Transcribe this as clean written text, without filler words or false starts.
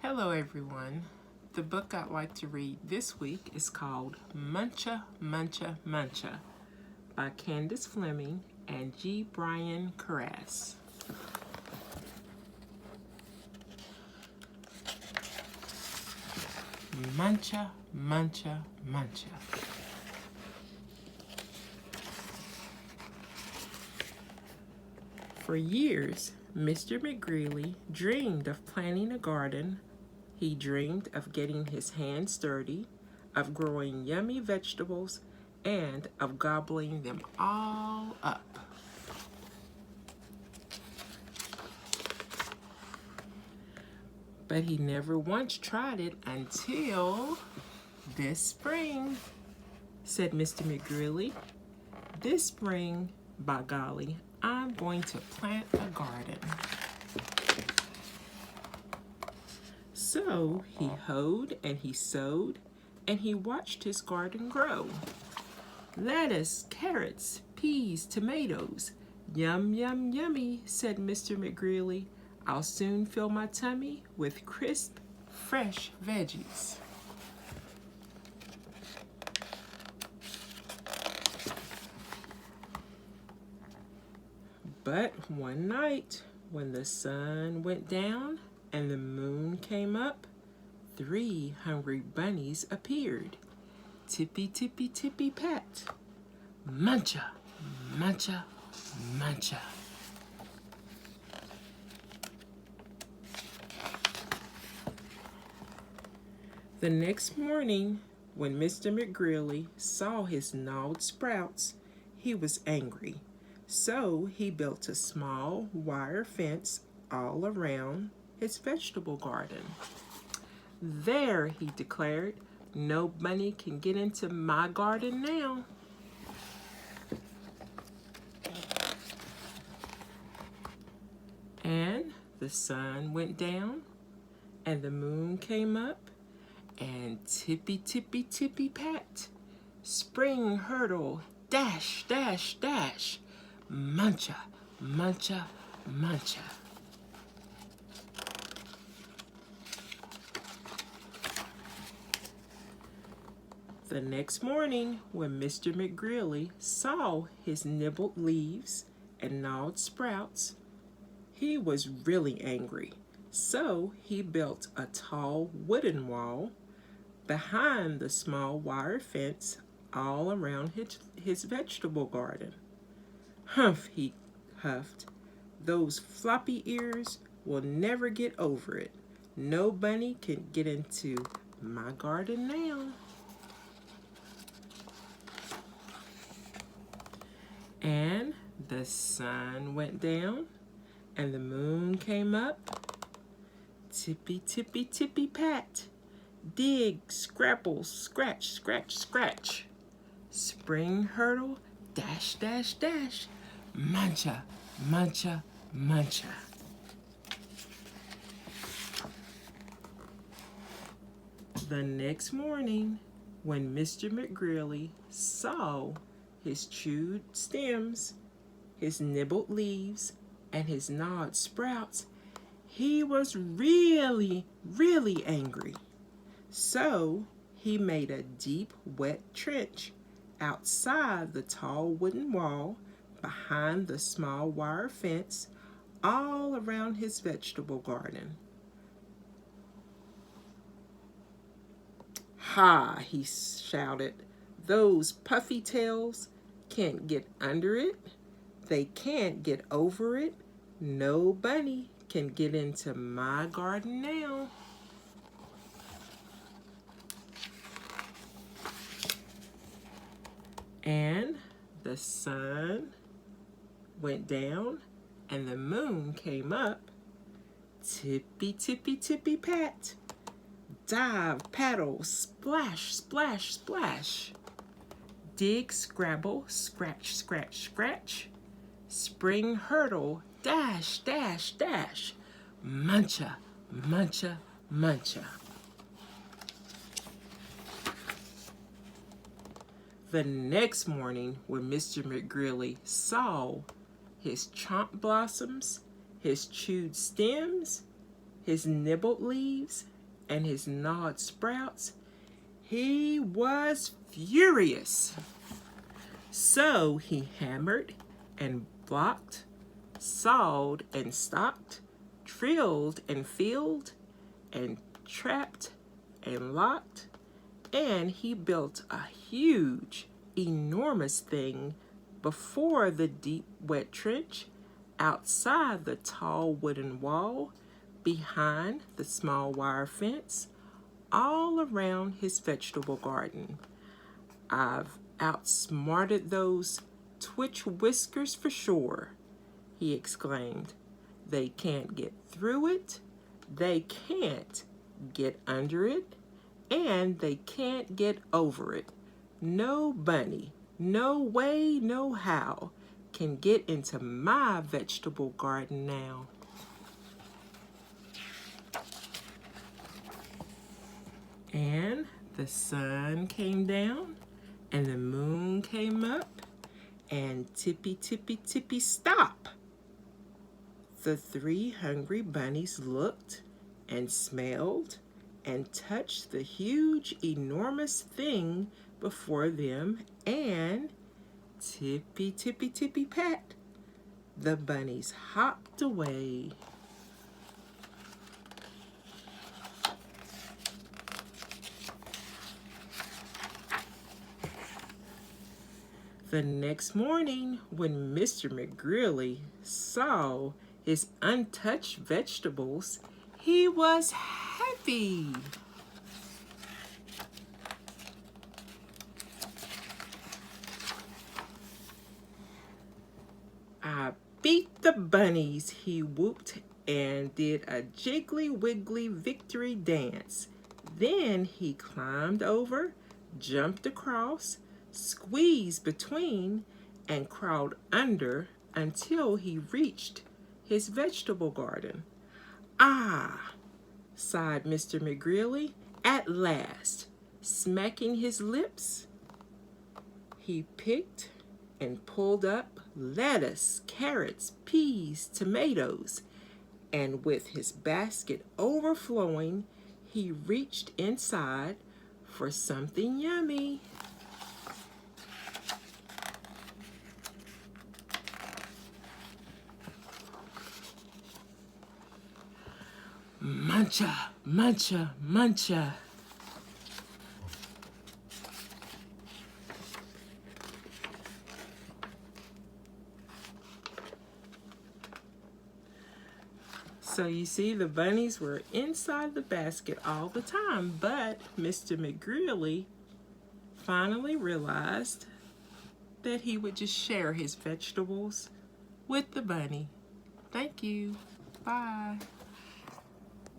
Hello everyone. The book I'd like to read this week is called Muncha, Muncha, Muncha by Candace Fleming and G. Brian Carras. Muncha, Muncha, Muncha. For years, Mr. McGreely dreamed of planting a garden. He dreamed of getting his hands dirty, of growing yummy vegetables, and of gobbling them all up. But he never once tried it until this spring, said Mr. McGreely. This spring, by golly, I'm going to plant a garden. So he hoed and he sowed and he watched his garden grow. Lettuce, carrots, peas, tomatoes. Yum, yum, yummy, said Mr. McGreely. I'll soon fill my tummy with crisp, fresh veggies. But one night, when the sun went down and the moon came up, 3 hungry bunnies appeared. Tippy, tippy, tippy, pat. Muncha, muncha, muncha. The next morning, when Mr. McGreely saw his gnawed sprouts, he was angry. So he built a small wire fence all around his vegetable garden. There, he declared, no bunny can get into my garden now. And the sun went down and the moon came up, and tippy, tippy, tippy, pat, spring hurdle, dash, dash, dash, muncha, muncha, muncha. The next morning, when Mr. McGreely saw his nibbled leaves and gnawed sprouts, he was really angry. So he built a tall wooden wall behind the small wire fence all around his vegetable garden. Humph, he huffed. Those floppy ears will never get over it. No bunny can get into my garden now. And the sun went down and the moon came up. Tippy, tippy, tippy, pat. Dig, scrapple, scratch, scratch, scratch. Spring hurdle, dash, dash, dash. Muncha, muncha, muncha. The next morning, when Mr. McGreely saw his chewed stems, his nibbled leaves, and his gnawed sprouts, he was really, really angry. So he made a deep, wet trench outside the tall wooden wall behind the small wire fence all around his vegetable garden. Ha, he shouted, those puffy tails can't get under it. They can't get over it. No bunny can get into my garden now. And the sun went down and the moon came up. Tippy, tippy, tippy, pat. Dive, paddle, splash, splash, splash. Dig, scrabble, scratch, scratch, scratch. Spring hurdle, dash, dash, dash. Muncha, muncha, muncha. The next morning, when Mr. McGreely saw his chomp blossoms, his chewed stems, his nibbled leaves, and his gnawed sprouts, he was furious. So he hammered and blocked, sawed and stocked, drilled and filled, and trapped and locked, and he built a huge, enormous thing before the deep, wet trench, outside the tall wooden wall, behind the small wire fence, all around his vegetable garden. I've outsmarted those twitch whiskers for sure, he exclaimed. They can't get through it, they can't get under it, and they can't get over it. No bunny, no way, no how, can get into my vegetable garden now. And the sun came down, and the moon came up, and tippy, tippy, tippy, stop! The 3 hungry bunnies looked and smelled and touched the huge, enormous thing before them, and tippy, tippy, tippy, pat, the bunnies hopped away. The next morning, when Mr. McGreely saw his untouched vegetables, he was happy. I beat the bunnies, he whooped, and did a jiggly wiggly victory dance. Then he climbed over, jumped across, squeezed between, and crawled under until he reached his vegetable garden. Ah, sighed Mr. McGreely, at last. Smacking his lips, he picked and pulled up lettuce, carrots, peas, tomatoes, and with his basket overflowing, he reached inside for something yummy. Muncha, muncha, muncha. So you see, the bunnies were inside the basket all the time, but Mr. McGreely finally realized that he would just share his vegetables with the bunny. Thank you. Bye.